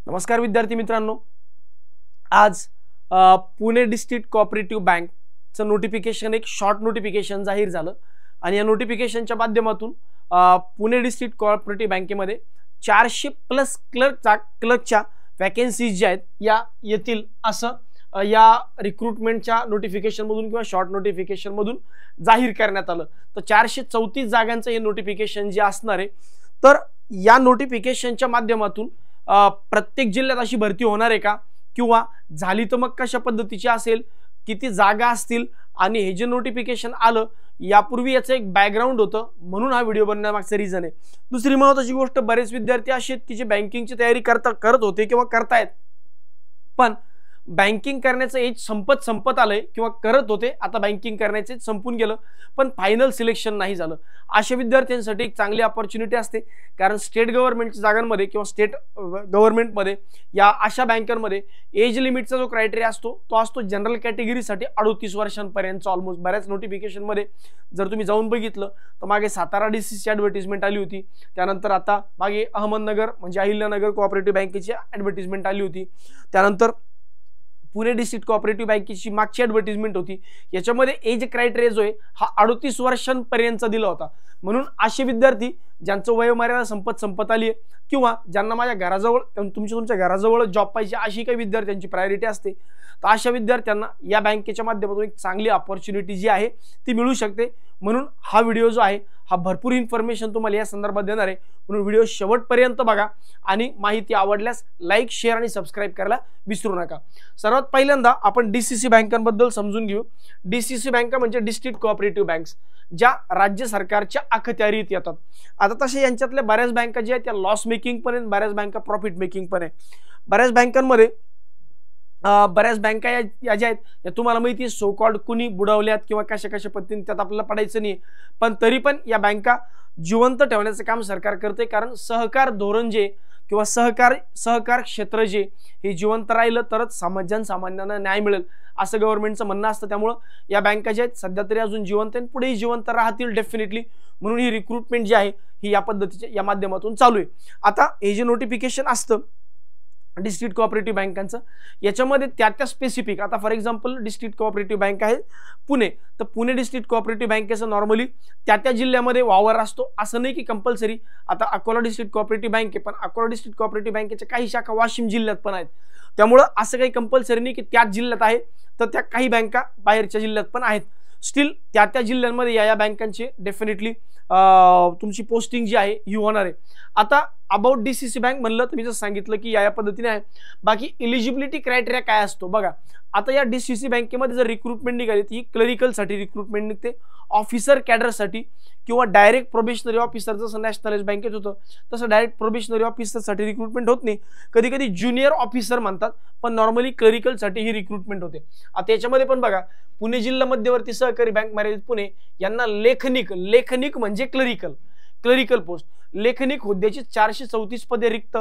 नमस्कार विद्यार्थी मित्रांनो, आज पुणे डिस्ट्रिक्ट कोऑपरेटिव्ह बँकचं नोटिफिकेशन एक शॉर्ट नोटिफिकेशन जाहीर झालं आणि या नोटिफिकेशनच्या माध्यमातून पुणे डिस्ट्रिक्ट कोऑपरेटिव्ह बँकेमध्ये 400+ क्लर्कच्या वॅकन्सीज ज्या आहेत या येतील असं या रिक्रुटमेंटच्या नोटिफिकेशन मधून किंवा शॉर्ट नोटिफिकेशन मधून जाहीर करण्यात आलं। तर 434 जागांचं हे नोटिफिकेशन जे असणार आहे, तर या नोटिफिकेशनच्या माध्यमातून प्रत्येक जिल्ह्यात अशी भरती होणार आहे का, किंवा झाली तर मग कशा पद्धतीची असेल, किती जागा असतील, आणि हे जे नोटिफिकेशन आलं यापूर्वी याचं एक बॅकग्राऊंड होतं, म्हणून हा व्हिडिओ बनवण्यामागचं रिझन आहे। दुसरी महत्त्वाची गोष्ट, बरेच विद्यार्थी असे आहेत की जे बँकिंगची तयारी करत होते किंवा करतायत, पण बँकिंग करण्याचं एज संपत आलंय किंवा करत होते, आता बँकिंग करण्याचे संपून गेलं पण फायनल सिलेक्शन नाही झालं। अशा विद्यार्थ्यांसाठी एक चांगली अपॉर्च्युनिटी असते, कारण स्टेट गव्हर्नमेंटच्या जागांमध्ये किंवा स्टेट गव्हर्नमेंटमध्ये या अशा बँकांमध्ये एज लिमिटचा जो क्रायटेरिया असतो तो असतो जनरल कॅटेगरीसाठी 38 वर्षांपर्यंत। ऑलमोस्ट बऱ्याच नोटिफिकेशनमध्ये जर तुम्ही जाऊन बघितलं तर मागे सातारा डीसीची ॲडव्हर्टिजमेंट आली होती, त्यानंतर आता मागे अहमदनगर म्हणजे अहिल्यानगर कोऑपरेटिव्ह बँकेची ॲडव्हर्टिजमेंट आली होती, त्यानंतर पुणे डिस्ट्रिक्ट कोऑपरेटिव्ह बँकेची मागची ॲडव्हर्टिजमेंट होती, याच्यामध्ये एज क्रायटेरिया जो आहे हा 38 वर्षांपर्यंतचा दिला होता। म्हणून असे विद्यार्थी ज्यांचं वयोमर्यादा संपत आली आहे किंवा ज्यांना माझ्या घराजवळ तुमच्या घराजवळ जॉब पाहिजे अशी काही विद्यार्थ्यांची प्रायोरिटी असते, तर अशा विद्यार्थ्यांना या बँकेच्या माध्यमातून एक चांगली अपॉर्च्युनिटी जी आहे ती मिळू शकते। म्हणून हा व्हिडिओ जो आहे हा भरपूर इन्फॉर्मेशन तुम्हाला या संदर्भात देणार आहे, म्हणून व्हिडिओ शेवटपर्यंत बघा आणि माहिती आवडल्यास लाईक, शेअर आणि सबस्क्राईब करायला विसरू नका। सर्वात पहिल्यांदा आपण डीसीसी बँकांबद्दल समजून घेऊ। डीसीसी बँका म्हणजे डिस्ट्रिक्ट कोऑपरेटिव्ह बँक्स, ज्या राज्य सरकारच्या अखत्यारीत येतात। आता तसे यांच्यातल्या बऱ्याच बँका ज्या आहेत त्या लॉस मेकिंग पण आहेत, बऱ्याच बँका प्रॉफिट मेकिंग पण आहे। बऱ्याच बँकांमध्ये बऱ्याच बँका या ज्या आहेत या तुम्हाला माहिती आहे सो कॉल्ड कुणी बुडवल्यात किंवा कशा पद्धतीने त्यात आपल्याला पडायचं नाही, पण तरी पण या बँका जिवंत ठेवण्याचं काम सरकार करते, कारण सहकार धोरण जे किंवा सहकार क्षेत्र जे हे जिवंत राहिलं तरच जनसामान्यांना न्याय मिळेल असं गव्हर्नमेंटचं म्हणणं असतं। त्यामुळे या बँका ज्या आहेत सध्या तरी अजून जिवंत आहेत, पुढेही जिवंत राहतील डेफिनेटली, म्हणून ही रिक्रुटमेंट जी आहे ही या पद्धतीच्या या माध्यमातून चालू आहे। आता हे जे नोटिफिकेशन असतं डिस्ट्रिक्ट कोऑपरेटिव्ह बँकांचं, याच्यामध्ये त्या स्पेसिफिक, आता for example district cooperative bank आहे पुणे, तर पुणे डिस्ट्रिक्ट कोऑपरेटिव्ह बँकेचं नॉर्मली त्या जिल्ह्यामध्ये वावर असतो, असं नाही की कंपल्सरी। आता अकोला डिस्ट्रिक्ट कोऑपरेटिव्ह बँक आहे, पण अकोला डिस्ट्रिक्ट कोऑपरेटिव्ह बँकेच्या काही शाखा वाशिम जिल्ह्यात पण आहेत, त्यामुळं असं काही कंपल्सरी नाही की त्याच जिल्ह्यात आहे, तर त्या काही बँका बाहेरच्या जिल्ह्यात पण आहेत। स्टील त्या जिल्ह्यांमध्ये या बँकांची डेफिनेटली तुमची पोस्टिंग जी आहे ही होणार आहे। आता अबाउट डीसीसी बँक म्हणलं तर मी जसं सांगितलं की या पद्धतीने आहे। बाकी एलिजिबिलिटी क्रायटेरिया काय असतो बघा, आता या डीसीसी बँकेमध्ये जर रिक्रुटमेंट निघाली ती क्लरिकलसाठी रिक्रुटमेंट निघते, ऑफिसर कॅडरसाठी किंवा डायरेक्ट प्रोबेशनरी ऑफिसर, जसं नॅशनलाइज बँकेत होतं तसं डायरेक्ट प्रोबेशनरी ऑफिसरसाठी रिक्रुटमेंट होत नाही, कधी कधी ज्युनियर ऑफिसर म्हणतात, पण नॉर्मली क्लरिकलसाठी ही रिक्रुटमेंट होते। आता याच्यामध्ये पण बघा, पुणे जिल्हा मध्यवर्ती सहकारी बँक मर्यादित पुणे यांना लेखनिक म्हणजे क्लरिकल पोस्ट, लेखनिक हुद्द्याची 434 पदे रिक्त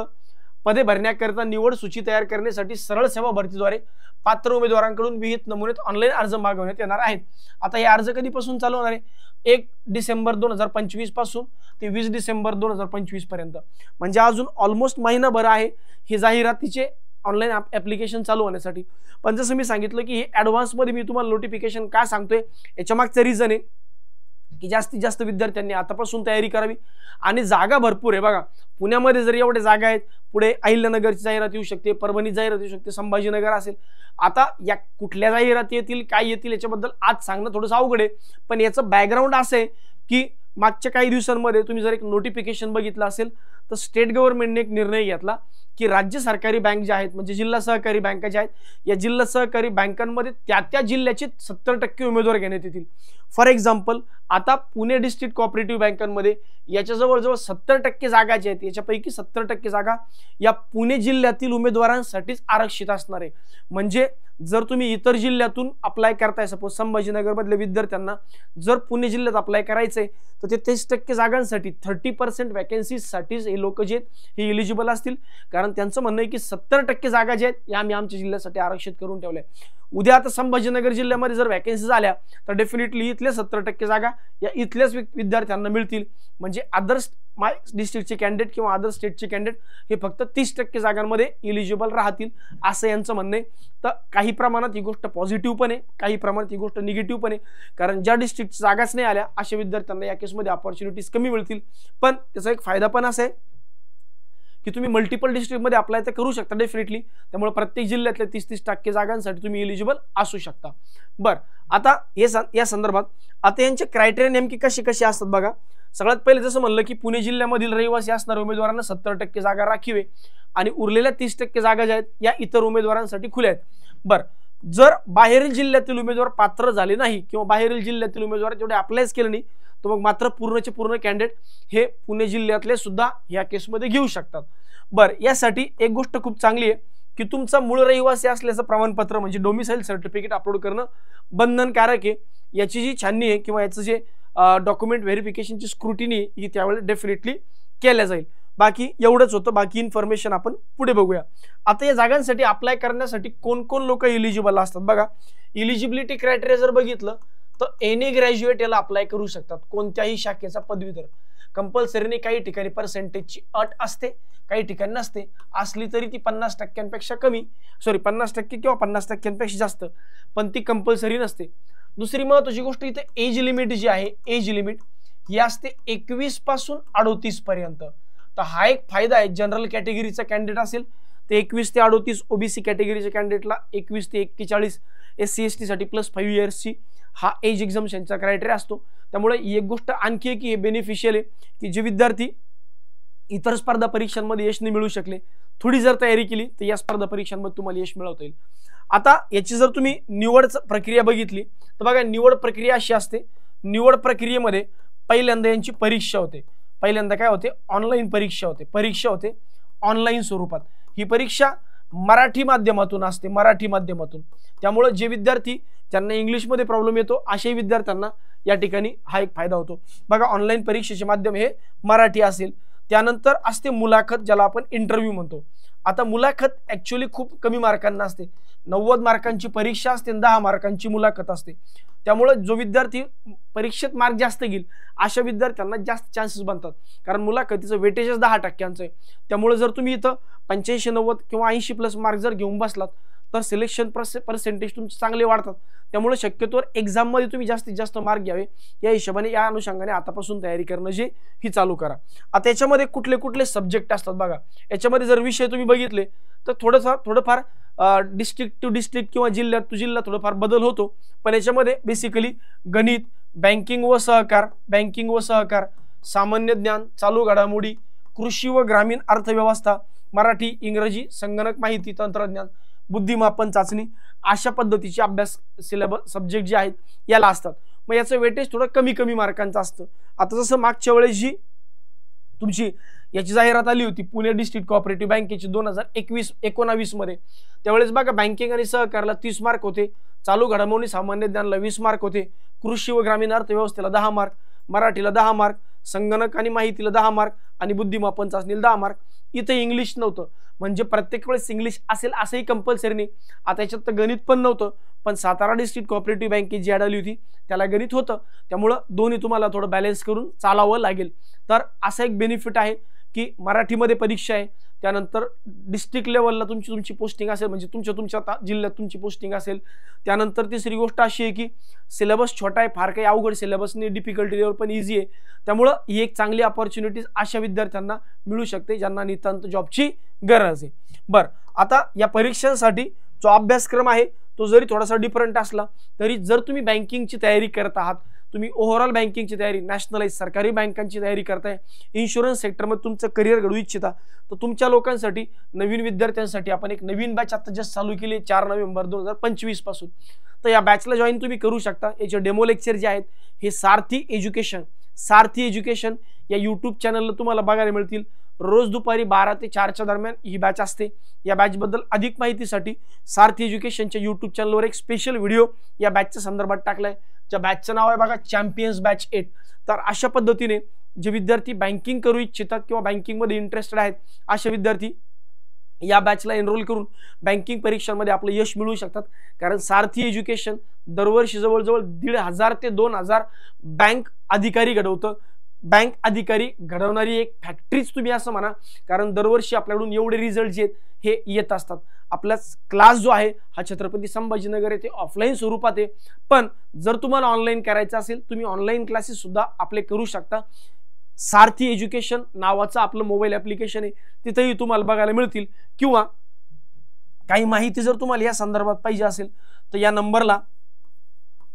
पदे भरण्याकरता निवड सूची तयार करण्यासाठी सरळ सेवा भरतीद्वारे पात्र उमेदवारांकडून विहित नमुन्यात ऑनलाईन अर्ज मागवण्यात येणार आहेत। आता हे अर्ज कधीपासून चालू होणार आहे? 1 डिसेंबर 2025 पासून ते 20 डिसेंबर 2025 पर्यंत, म्हणजे अजून ऑलमोस्ट महिनाभर आहे हे जाहिरातीचे ऑनलाईन ऍप्लिकेशन चालू होण्यासाठी। पण जसं मी सांगितलं की हे ऍडव्हान्स मध्ये मी तुम्हाला नोटिफिकेशन का सांगतोय, याच्या मागचं रिझन आहे की जास्तीत जास्त विद्यार्थ्यांनी आतापासून तयारी करावी, आणि जागा भरपूर आहे बघा। पुण्यामध्ये जर एवढे जागा आहेत, पुढे अहिल्यानगरची जाहिरात येऊ शकते, परभणी जाहिरात येऊ शकते, संभाजीनगर असेल। आता या कुठल्या जाहिराती येतील, काय येतील याच्याबद्दल आज सांगणं थोडंसं अवघड आहे, पण याचं बॅकग्राऊंड असं आहे की मागच्या काही दिवसांमध्ये तुम्ही जर एक नोटिफिकेशन बघितलं असेल तर स्टेट गव्हर्नमेंटने एक निर्णय घेतला की राज्य सरकारी बँक ज्या आहेत म्हणजे जिल्हा सहकारी बँका ज्या आहेत या जिल्हा सहकारी बँकांमध्ये त्या जिल्ह्याचे 70% उमेदवार घेण्यात येतील। फॉर एक्झाम्पल आता पुणे डिस्ट्रिक्ट कोऑपरेटिव्ह बँकांमध्ये याच्या जवळजवळ 70% जागा ज्या आहेत याच्यापैकी 70% जागा या पुणे जिल्ह्यातील उमेदवारांसाठीच आरक्षित असणार आहे। म्हणजे जर तुम्ही इतर जिल्ह्यातून अप्लाय करताय, सपोज संभाजीनगर मधल्या विद्यार्थ्यांना जर पुणे जिल्ह्यात अप्लाय करायचंय तर ते 30% जागांसाठी 30% वॅकन्सीजसाठीच हे लोक जे आहेत हे एलिजिबल असतील, कारण त्यांचं म्हणणं आहे की 70% जागा ज्या आहेत या आम्ही आमच्या जिल्ह्यासाठी आरक्षित करून ठेवल्या। उद्या आता संभाजीनगर जिल्ह्यामध्ये जर वॅकन्सी झाल्या तर डेफिनेटली इथल्या 70% जागा या इथल्याच विद्यार्थ्यांना मिळतील, म्हणजे अदर माय डिस्ट्रिक्टचे कॅन्डिडेट किंवा अदर स्टेटचे कॅन्डिडेट हे फक्त 30% जागांमध्ये इलिजिबल राहतील, असं यांचं म्हणणं आहे. तर काही प्रमाणात ही गोष्ट पॉझिटिव्ह पण आहे, काही प्रमाणात ही गोष्ट निगेटिव्ह पण आहे, कारण ज्या डिस्ट्रिक्टची जागाच नाही आल्या अशा विद्यार्थ्यांना या केसमध्ये अपॉर्च्युनिटीज कमी मिळतील. पण त्याचा एक फायदा पण असा आहे की तुम्ही मल्टिपल डिस्ट्रिक्टमध्ये अप्लाय तर करू शकता डेफिनेटली, त्यामुळे प्रत्येक जिल्ह्यातल्या 30-30% जागांसाठी तुम्ही एलिजिबल असू शकता. बरं, आता या संदर्भात आता यांचे क्रायटेरिया नेमकी कशी असतात बघा. सगळ्यात पहिले जसं म्हणलं की पुणे जिल्ह्यामधील रहिवासी असणाऱ्या उमेदवारांना 70% जागा राखीव आहे आणि उरलेल्या 30% जागा ज्या आहेत या इतर उमेदवारांसाठी खुल्या आहेत. बरं, जर बाहेरील जिल्ह्यातील उमेदवार पात्र झाले नाही किंवा बाहेरील जिल्ह्यातील उमेदवार जेवढे अप्लायच केले नाही, तर मग मात्र पूर्णचे पूर्ण कॅन्डिडेट हे पुणे जिल्ह्यातले सुद्धा या केसमध्ये घेऊ शकतात. बरं, यासाठी एक गोष्ट खूप चांगली आहे की तुमचा मूळ रहिवासी असल्याचं प्रमाणपत्र म्हणजे डोमिसाइल सर्टिफिकेट अपलोड करणं बंधनकारक आहे. याची जी छाननी आहे किंवा याचं जे डॉक्युमेंट व्हेरिफिकेशनची स्क्रुटिनी ही त्यावेळेस डेफिनेटली केल्या जाईल. बाकी एवढंच होतं, बाकी इन्फॉर्मेशन आपण पुढे बघूया. आता या जागांसाठी अप्लाय करण्यासाठी कोण कोण लोक इलिजिबल असतात बघा. इलिजिबिलिटी क्रायटेरिया जर बघितलं तर एनी ग्रॅज्युएट याला अप्लाय करू शकतात, कोणत्याही शाखेचा पदवीधर. कंपल्सरीने काही ठिकाणी पर्सेंटेजची अट असते, काही ठिकाणी नसते. असली तरी ती 50%पेक्षा कमी, 50% किंवा 50%पेक्षा जास्त, पण ती कंपल्सरी नसते. दुसरी महत्त्वाची गोष्ट इथे एज लिमिट जी आहे, एज लिमिट ही असते 21 पासून 38 पर्यंत. तर हा एक फायदा आहे. जनरल कॅटेगरीचा कॅन्डिडेट असेल ते 21 ते 38, ओबीसी कॅटेगरीच्या कॅन्डिडेटला 21 ते 41, SC/ST साठी +5 इयर्सची हा एज एक्झम्पशनचा क्रायटेरिया असतो. त्यामुळे एक गोष्ट आणखी आहे की हे बेनिफिशियल आहे की जे विद्यार्थी इतर स्पर्धा परीक्षांमध्ये यश नाही मिळू शकले, थोडी जर तयारी केली तर या स्पर्धा परीक्षांमध्ये तुम्हाला यश मिळवता येईल. आता याची जर तुम्ही निवड प्रक्रिया बघितली तर बघा, निवड प्रक्रिया अशी असते. निवड प्रक्रियेमध्ये पहिल्यांदा यांची परीक्षा होते. पहिल्यांदा काय होते? ऑनलाईन परीक्षा होते ऑनलाईन स्वरूपात. ही परीक्षा मराठी माध्यमातून असते, मराठी माध्यमातून. त्यामुळे जे विद्यार्थी ज्यांना इंग्लिशमध्ये प्रॉब्लेम येतो अशाही विद्यार्थ्यांना या ठिकाणी हा एक फायदा होतो. बघा, ऑनलाईन परीक्षेचे माध्यम हे मराठी असेल. त्यानंतर असते मुलाखत, ज्याला आपण इंटरव्ह्यू म्हणतो. आता मुलाखत ऍक्च्युअली खूप कमी मार्कांना असते. 90 मार्कांची परीक्षा असते, 10 मार्कांची मुलाखत असते. त्यामुळे जो विद्यार्थी परीक्षेत मार्क जास्त घेईल अशा विद्यार्थ्यांना जास्त चान्सेस बनतात, कारण मुलाखतीचं वेटेजच 10% आहे. त्यामुळे जर तुम्ही इथं 85, 90 किंवा 80+ मार्क जर घेऊन बसलात तर सिलेक्शन पर्सेंटेज तुमचे चांगले वाढतात. त्यामुळे शक्यतोवर एक्झाममध्ये तुम्ही जास्तीत जास्त मार्क घ्यावे या हिशोबाने, या अनुषंगाने आतापासून तयारी करणं जे ही चालू करा. आता याच्यामध्ये कुठले कुठले सब्जेक्ट असतात बघा. याच्यामध्ये जर विषय तुम्ही बघितले तर थोडंफार डिस्ट्रिक्ट टू डिस्ट्रिक्ट किंवा जिल्ह्यात टू जिल्हा थोडंफार बदल होतो. पण याच्यामध्ये बेसिकली गणित, बँकिंग व सहकार, सामान्य ज्ञान, चालू घडामोडी, कृषी व ग्रामीण अर्थव्यवस्था, मराठी, इंग्रजी, संगणक माहिती तंत्रज्ञान, बुद्धिमापन चाचणी, अशा पद्धतीचे अभ्यास सिलेबस सब्जेक्ट जे आहेत याला असतात. मग याचं वेटेज थोडं कमी मार्कांचं असतं. आता जसं मागच्या वेळेस जी तुमची याची जाहिरात आली होती पुणे डिस्ट्रिक्ट कोऑपरेटिव्ह बँकेची 2021-19 मध्ये, त्यावेळेस बघा बँकिंग आणि सहकारला 30 मार्क होते, चालू घडामोडी सामान्य ज्ञानला 20 मार्क होते, कृषी व ग्रामीण अर्थव्यवस्थेला 10 मार्क, मराठीला 10 मार्क, संगणक आणि माहितीला 10 मार्क आणि बुद्धिमापन चाचणीला 10 मार्क. इथे इंग्लिश नव्हतं, म्हणजे प्रत्येक वेळेस इंग्लिश असेल असंही कंपल्सरी नाही. आता याच्यात तर गणित पण नव्हतं, पण सातारा डिस्ट्रिक्ट कोऑपरेटिव्ह बँकेची जी ॲड आली होती त्याला गणित होतं. त्यामुळं दोन्ही तुम्हाला थोडं बॅलन्स करून चालावं लागेल. तर असा एक बेनिफिट आहे की मराठीमध्ये परीक्षा आहे, त्यानंतर डिस्ट्रिक्ट लेवलला तुमची पोस्टिंग असेल, म्हणजे तुमच्या जिल्ह्यात तुमची पोस्टिंग असेल. त्यानंतर तिसरी गोष्ट अशी आहे की सिलेबस छोटा आहे, फार काही अवघड सिलेबस नाही, डिफिकल्टी लेवल पण इझी आहे. त्यामुळं ही एक चांगली अपॉर्च्युनिटीज अशा विद्यार्थ्यांना मिळू शकते ज्यांना नितांत जॉबची गरज आहे. बरं, आता या परीक्षांसाठी जो अभ्यासक्रम आहे तो जरी थोडासा डिफरंट असला तरी जर तुम्ही बँकिंगची तयारी करत आहात, तुम्ही ओव्हरऑल बँकिंगची तयारी, नॅशनलाइज सरकारी बँकांची तयारी करताय, इन्शुरन्स सेक्टरमध्ये तुमचं करिअर घडवू इच्छिता, तर तुमच्या लोकांसाठी, नवीन विद्यार्थ्यांसाठी आपण एक नवीन बॅच आता जस्ट चालू केली 4 नोव्हेंबर 2025 पासून. तर या बॅचला जॉईन तुम्ही करू शकता. याचे डेमो लेक्चर जे आहेत हे सारथी एज्युकेशन या यूट्यूब चॅनलला तुम्हाला बघायला मिळतील. रोज दुपारी 12 ते 4च्या दरम्यान ही बॅच असते. या बॅचबद्दल अधिक माहितीसाठी सारथी एज्युकेशनच्या यूट्यूब चॅनलवर एक स्पेशल व्हिडिओ या बॅचच्या संदर्भात टाकलाय, ज्या बॅचचं नाव आहे बघा चॅम्पियन्स बॅच 8. तर अशा पद्धतीने जे विद्यार्थी बँकिंग करू इच्छितात किंवा बँकिंगमध्ये इंटरेस्टेड आहेत असे विद्यार्थी या बॅचला एनरोल करून बँकिंग परीक्षांमध्ये आपलं यश मिळवू शकतात। कारण सारथी एज्युकेशन दरवर्षी जवळजवळ 1,500 ते 2,000 बँक अधिकारी घडवतं। बँक अधिकारी घडवणारी एक फॅक्टरीच तुम्ही असं म्हणा, कारण दरवर्षी आपल्याकडून एवढे रिझल्ट जे हे येत असतात। आपला क्लास जो आहे हा छत्रपती संभाजीनगर येथे ऑफलाईन स्वरूपात आहे, पण जर तुम्हाला ऑनलाईन करायचं असेल तुम्ही ऑनलाईन क्लासेस सुद्धा आपले करू शकता। सारथी एज्युकेशन नावाचं आपलं मोबाईल ॲप्लिकेशन आहे, तिथेही तुम्हाला बघायला मिळतील, किंवा काही माहिती जर तुम्हाला या संदर्भात पाहिजे असेल तर या नंबरला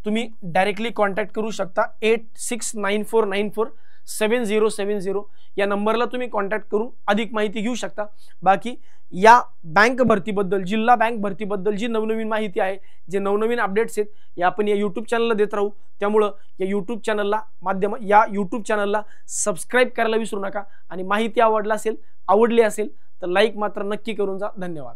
तुम्ही डायरेक्टली कॉन्टॅक्ट करू शकता। 8694947070 या नंबरला तुम्ही कॉन्टॅक्ट करून अधिक माहिती घेऊ शकता। बाकी या बँक भरतीबद्दल, जिल्हा बँक भरतीबद्दल जी नवनवीन माहिती आहे, जे नवनवीन अपडेट्स आहेत, या आपण या यूट्यूब चॅनलला देत राहू। त्यामुळं या यूट्यूब चॅनलला सबस्क्राईब करायला विसरू नका, आणि माहिती आवडली असेल तर लाईक मात्र नक्की करून जा। धन्यवाद।